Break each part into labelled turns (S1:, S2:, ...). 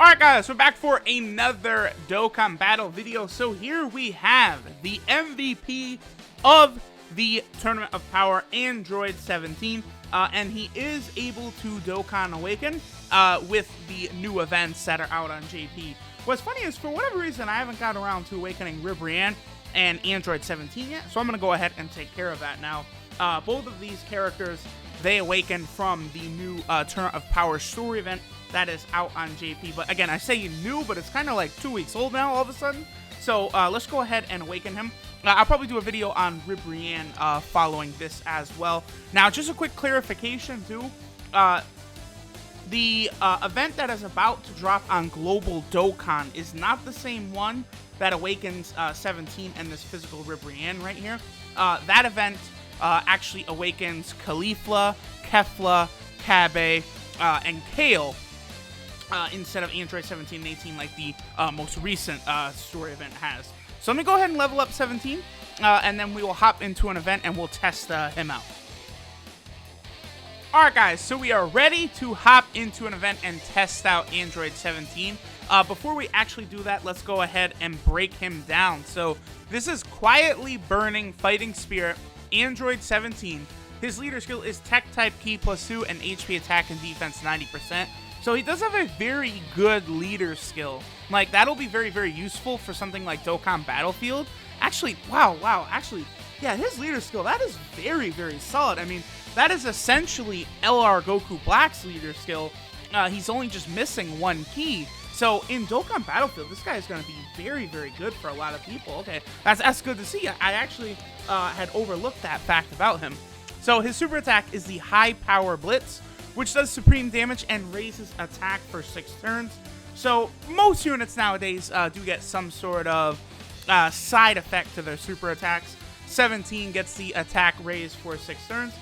S1: Alright guys, we're back for another Dokkan battle video. So here we have the MVP of the Tournament of Power, Android 17. And he is able to Dokkan Awaken with the new events that are out on JP. What's funny is, for whatever reason, I haven't got around to awakening Ribrianne and Android 17 yet. So I'm going to go ahead and take care of that now. Both of these characters, they awaken from the new Tournament of Power story event that is out on JP. But again, I say new, but it's kind of like 2 weeks old now all of a sudden. So let's go ahead and awaken him. I'll probably do a video on Ribrianne following this as well. Now, just a quick clarification too. The event that is about to drop on Global Dokkan is not the same one that awakens 17 and this physical Ribrianne right here. That event actually awakens Caulifla, Kefla, Kabe, and Kale. Instead of Android 17 and 18 like the most recent story event has. So let me go ahead and level up 17, and then we will hop into an event and we'll test him out. Alright guys, so we are ready to hop into an event and test out Android 17. Before we actually do that, let's go ahead and break him down. So this is Quietly Burning Fighting Spirit, Android 17. His leader skill is Tech Type Key +2 and HP attack and defense 90%. So he does have a very good leader skill. Like, that'll be very, very useful for something like Dokkan Battlefield. Actually, wow. Actually, yeah, his leader skill, that is very, very solid. I mean, that is essentially LR Goku Black's leader skill. He's only just missing one key. So in Dokkan Battlefield, this guy is going to be very, very good for a lot of people. Okay, that's good to see. I actually had overlooked that fact about him. So his super attack is the High Power Blitz, which does supreme damage and raises attack for 6 turns. So most units nowadays do get some sort of side effect to their super attacks. 17 gets the attack raised for 6 turns,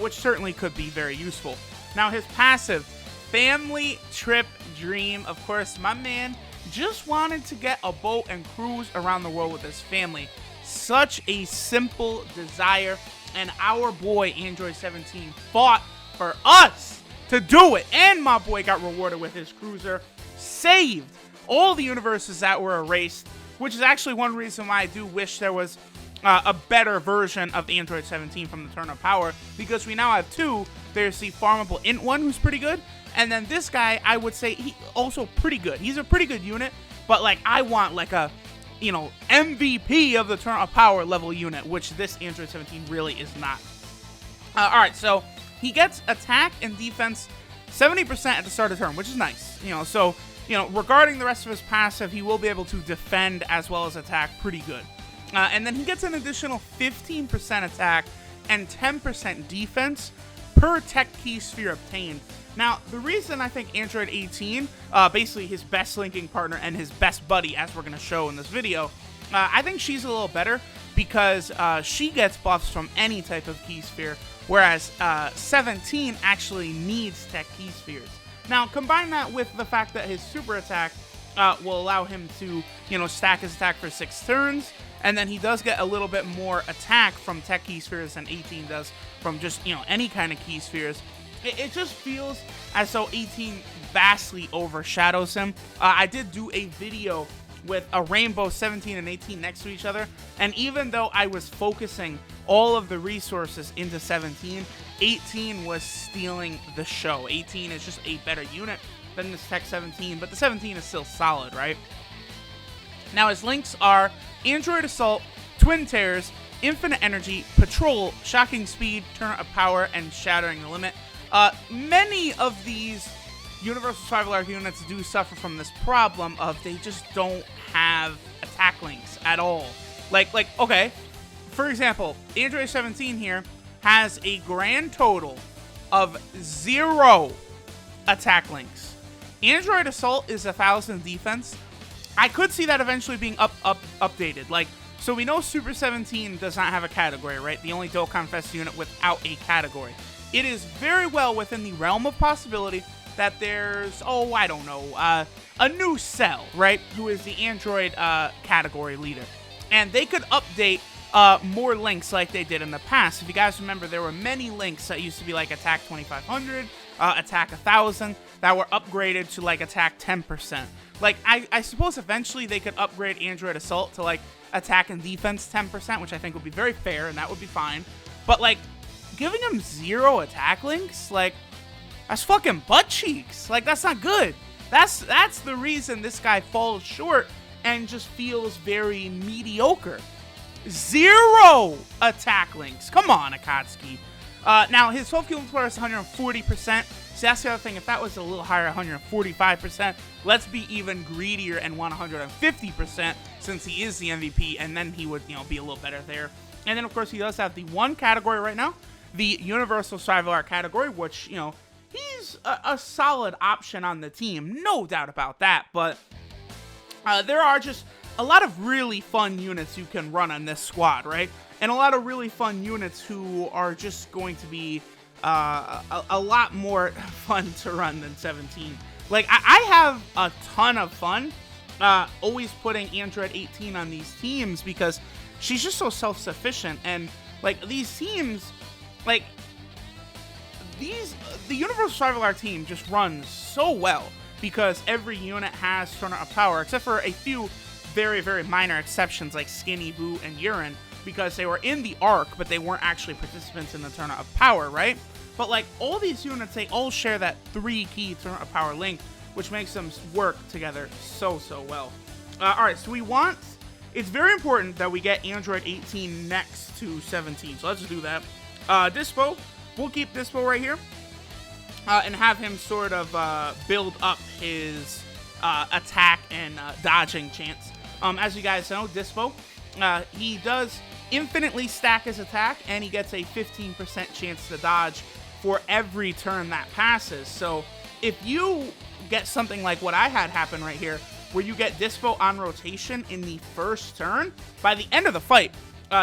S1: which certainly could be very useful. Now his passive, Family Trip Dream. Of course, my man just wanted to get a boat and cruise around the world with his family. Such a simple desire, and our boy Android 17 fought for us to do it, and my boy got rewarded with his cruiser, saved all the universes that were erased, which is actually one reason why I do wish there was a better version of Android 17 from the Tournament of Power, because we now have 2. There's the farmable Int one, who's pretty good, and then this guy, I would say, he also pretty good. He's a pretty good unit, but like, I want like a, you know, MVP of the Tournament of Power level unit, which this Android 17 really is not. Alright, so he gets attack and defense 70% at the start of the turn, which is nice. You know, so, you know, regarding the rest of his passive, he will be able to defend as well as attack pretty good. And then he gets an additional 15% attack and 10% defense per Tech Key Sphere obtained. Now, the reason I think Android 18, basically his best linking partner and his best buddy, as we're going to show in this video, I think she's a little better because she gets buffs from any type of Key Sphere, whereas 17 actually needs Tech Key Spheres. Now, combine that with the fact that his super attack will allow him to, you know, stack his attack for 6 turns, and then he does get a little bit more attack from Tech Key Spheres than 18 does from just, you know, any kind of Key Spheres. It just feels as though 18 vastly overshadows him. I did do a video with a rainbow 17 and 18 next to each other, and even though I was focusing all of the resources into 17, 18 was stealing the show. 18 is just a better unit than this Tech 17, but the 17 is still solid, right? Now his links are Android Assault, Twin Tears, Infinite Energy, Patrol, Shocking Speed, Tournament of Power, and Shattering the Limit. Many of these Universal Survival Arc units do suffer from this problem of they just don't have attack links at all. Like, okay, for example, Android 17 here has a grand total of 0 attack links. Android Assault is 1,000 defense. I could see that eventually being updated. Like, so we know Super 17 does not have a category, right? The only Dokkan Fest unit without a category. It is very well within the realm of possibility that there's, oh, I don't know, a new Cell, right? Who is the Android category leader. And they could update more links like they did in the past. If you guys remember, there were many links that used to be like Attack 2500, Attack 1000. that were upgraded to like attack 10%. Like I suppose eventually they could upgrade Android Assault to like attack and defense 10%, which I think would be very fair and that would be fine. But like giving him 0 attack links, like that's fucking butt cheeks. Like that's not good. That's the reason this guy falls short and just feels very mediocre. 0 attack links. Come on, Akatsuki. Now, his 12 kill multiplier is 140%. So that's the other thing. If that was a little higher, 145%, let's be even greedier and 150% since he is the MVP, and then he would, be a little better there. And then, of course, he does have the one category right now, the Universal Survival Art category, which, he's a solid option on the team. No doubt about that. But there are just a lot of really fun units you can run on this squad, right? And a lot of really fun units who are just going to be a lot more fun to run than 17. Like, I have a ton of fun always putting Android 18 on these teams because she's just so self-sufficient. And, like, these teams, like, the Universal Survival Art team just runs so well because every unit has Tournament of Power, except for a few very, very minor exceptions like Skinny, Boo, and Urine, because they were in the arc, but they weren't actually participants in the Tournament of Power, right? But like all these units, they all share that 3-key Tournament of Power link, which makes them work together so well. Alright, so it's very important that we get Android 18 next to 17, so let's do that. Dispo, we'll keep Dispo right here, and have him sort of build up his attack and dodging chance. As you guys know, Dispo, he does infinitely stack his attack, and he gets a 15% chance to dodge for every turn that passes. So if you get something like what I had happen right here, where you get Dispo on rotation in the first turn, by the end of the fight,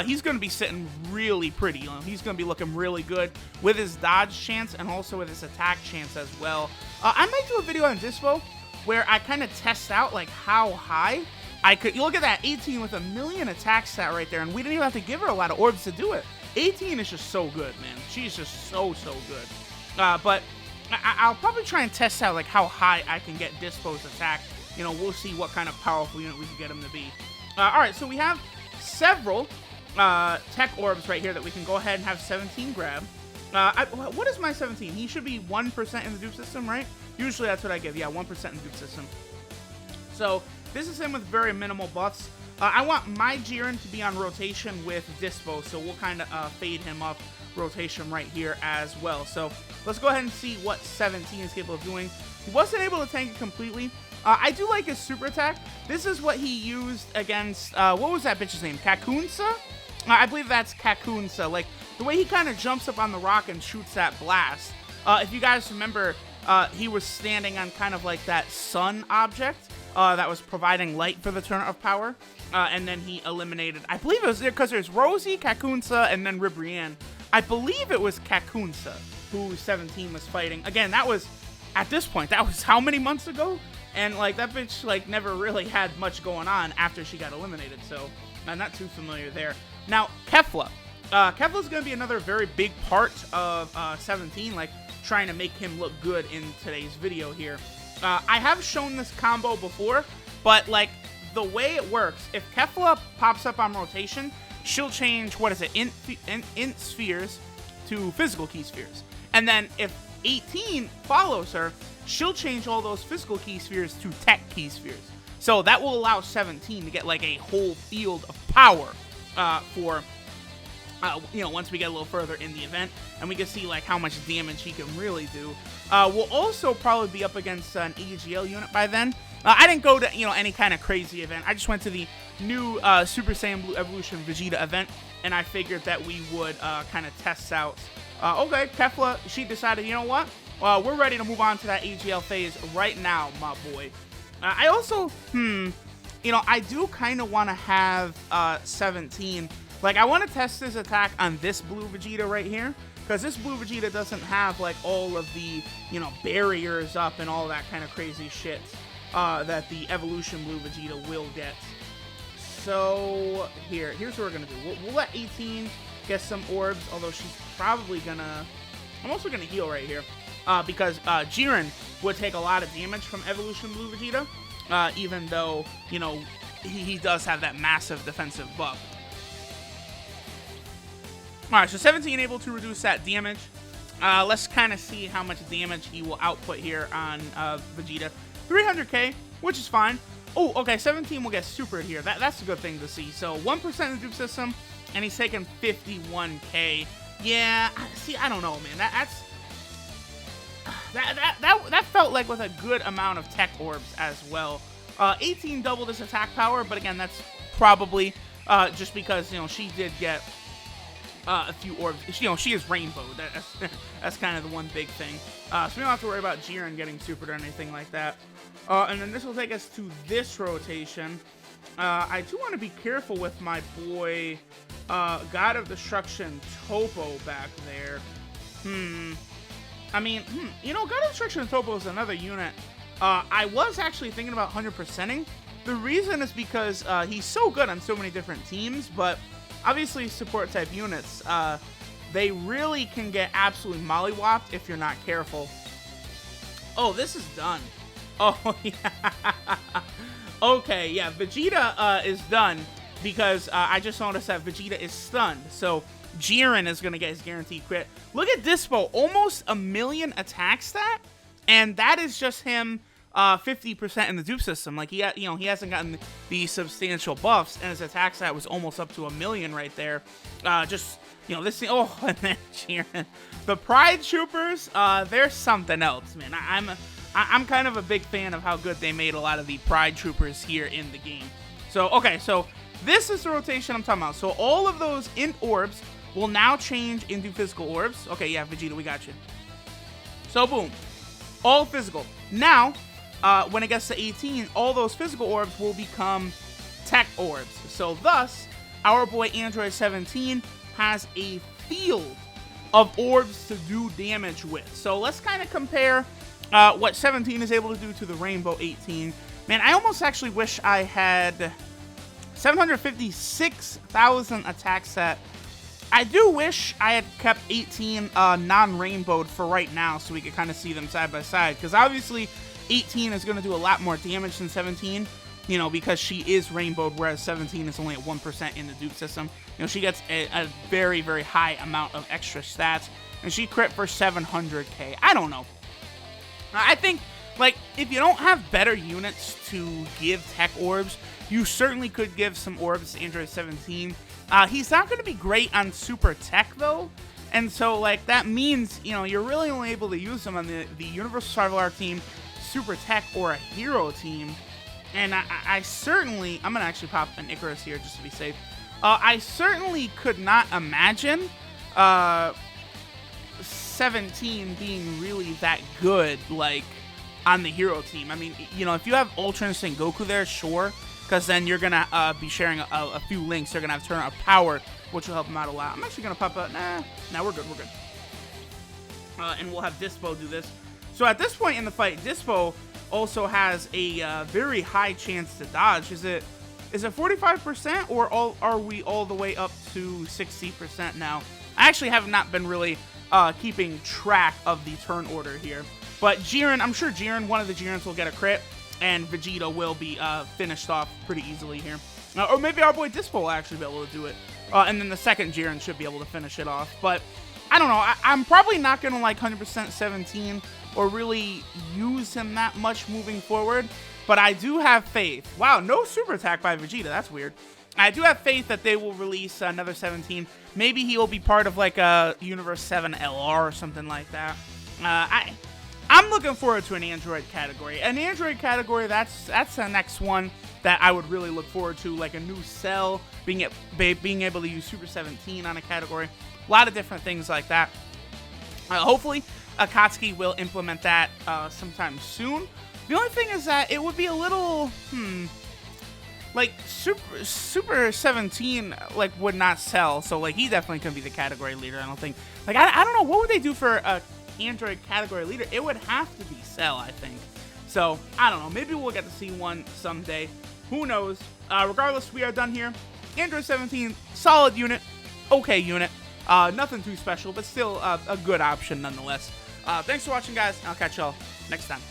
S1: he's going to be sitting really pretty. He's going to be looking really good with his dodge chance and also with his attack chance as well. I might do a video on Dispo where I kind of test out like how high I could. You look at that 18 with a million attack stat right there, and we didn't even have to give her a lot of orbs to do it. 18 is just so good, man. She's just so good. But I'll probably try and test out like how high I can get Dispo's attack. We'll see what kind of powerful unit we can get him to be. All right, so we have several tech orbs right here that we can go ahead and have 17 grab. What is my 17? He should be 1% in the dupe system, right? Usually that's what I give. Yeah, 1% in the dupe system. So this is him with very minimal buffs. I want my Jiren to be on rotation with Dispo, so we'll kind of fade him up rotation right here as well. So let's go ahead and see what 17 is capable of doing. He wasn't able to tank it completely. I do like his super attack. This is what he used against, what was that bitch's name? Kakunsa? I believe that's Kakunsa. Like, the way he kind of jumps up on the rock and shoots that blast. If you guys remember, he was standing on kind of like that sun object that was providing light for the Tournament of Power. And then he eliminated, I believe it was there because there's Rosie, Kakunsa, and then Ribrianne. I believe it was Kakunsa who 17 was fighting. Again, that was, at this point, that was how many months ago? And like that bitch like never really had much going on after she got eliminated, so I'm not too familiar there. Now, Kefla. Kefla's going to be another very big part of 17, like trying to make him look good in today's video here. I have shown this combo before, but like the way it works, if Kefla pops up on rotation, she'll change, what is it, int spheres to physical key spheres. And then if 18 follows her, she'll change all those physical key spheres to tech key spheres. So that will allow 17 to get like a whole field of power for, once we get a little further in the event, and we can see like how much damage he can really do. We'll also probably be up against an AGL unit by then. I didn't go to, any kind of crazy event. I just went to the new Super Saiyan Blue Evolution Vegeta event, and I figured that we would kind of test out. Okay, Kefla, she decided, you know what? We're ready to move on to that AGL phase right now, my boy. I also, I do kind of want to have 17. Like, I want to test his attack on this blue Vegeta right here, because this blue Vegeta doesn't have, like, all of the, barriers up and all that kind of crazy shit that the Evolution Blue Vegeta will get. So, here's what we're going to do. We'll let 18 get some orbs, although she's probably going to... I'm also going to heal right here. because Jiren would take a lot of damage from Evolution Blue Vegeta, even though, you know, he does have that massive defensive buff. Alright, so 17 able to reduce that damage. Let's kind of see how much damage he will output here on Vegeta. 300k, which is fine. Oh, okay, 17 will get super here. That's a good thing to see. So 1% in the dupe system, and he's taking 51k. Yeah, see, I don't know, man. That felt like with a good amount of tech orbs as well. 18 doubled his attack power, but again, that's probably just because, you know, she did get a few orbs. You know, she is rainbow. That's kind of the one big thing. So we don't have to worry about Jiren getting supered or anything like that. And then this will take us to this rotation. I do want to be careful with my boy God of Destruction Topo back there. I mean, you know, God of Destruction Topo is another unit. I was actually thinking about 100%ing. The reason is because he's so good on so many different teams, but obviously support type units, they really can get absolutely mollywopped if you're not careful. Oh, this is done. Oh, yeah. Okay, yeah, Vegeta is done because I just noticed that Vegeta is stunned. So Jiren is going to get his guaranteed crit. Look at Dispo, almost 1,000,000 attack stat, and that is just him 50% in the dupe system. Like, he hasn't gotten the substantial buffs, and his attack stat was almost up to 1,000,000 right there. Just, you know, this thing. Oh, and then Jiren. The Pride Troopers, they're something else, man. I'm kind of a big fan of how good they made a lot of the Pride Troopers here in the game. So, okay, so this is the rotation I'm talking about. So all of those int orbs will now change into physical orbs. Okay, yeah, Vegeta, we got you. So, boom. All physical. Now, when it gets to 18, all those physical orbs will become tech orbs. So, thus, our boy Android 17 has a field of orbs to do damage with. So, let's kind of compare what 17 is able to do to the Rainbow 18. Man, I almost actually wish I had 756,000 attack set. I do wish I had kept 18 non-rainbowed for right now so we could kind of see them side by side. Because obviously 18 is going to do a lot more damage than 17, you know, because she is rainbowed, whereas 17 is only at 1% in the dupe system. You know, she gets a very, very high amount of extra stats, and she crit for 700k. I don't know. I think, like, if you don't have better units to give tech orbs, you certainly could give some orbs to Android 17. He's not going to be great on super tech, though. And so, like, that means, you know, you're really only able to use him on the Universal Survival Arc team, super tech, or a hero team. And I certainly, I'm going to actually pop an Icarus here just to be safe. I certainly could not imagine 17 being really that good, like, on the hero team. I mean, you know, if you have Ultra Instinct Goku there, sure, because then you're gonna be sharing a few links. They're gonna have turn out power, which will help them out a lot. I'm actually gonna pop out. Nah, we're good. And we'll have Dispo do this. So at this point in the fight, Dispo also has a very high chance to dodge. Is it 45%, or are we all the way up to 60% now? I actually have not been really keeping track of the turn order here. But Jiren, I'm sure one of the Jirens will get a crit, and Vegeta will be finished off pretty easily here. Or maybe our boy Dispo will actually be able to do it. And then the second Jiren should be able to finish it off. But I don't know. I'm probably not going to like 100% 17 or really use him that much moving forward. But I do have faith. Wow, no super attack by Vegeta. That's weird. I do have faith that they will release another 17. Maybe he will be part of like a Universe 7 LR or something like that. I'm looking forward to an Android category. An Android category, that's the next one that I would really look forward to, like a new Cell, being able to use Super 17 on a category. A lot of different things like that. Hopefully, Akatsuki will implement that sometime soon. The only thing is that it would be a little, like, Super 17, like, would not sell, so, like, he definitely couldn't be the category leader, I don't think. Like, I don't know, what would they do for a Android category leader? It would have to be Cell, I think. So, I don't know, maybe we'll get to see one someday. Who knows? Regardless, we are done here. Android 17, solid unit, okay unit. Nothing too special, but still a good option nonetheless. Thanks for watching, guys. I'll catch y'all next time.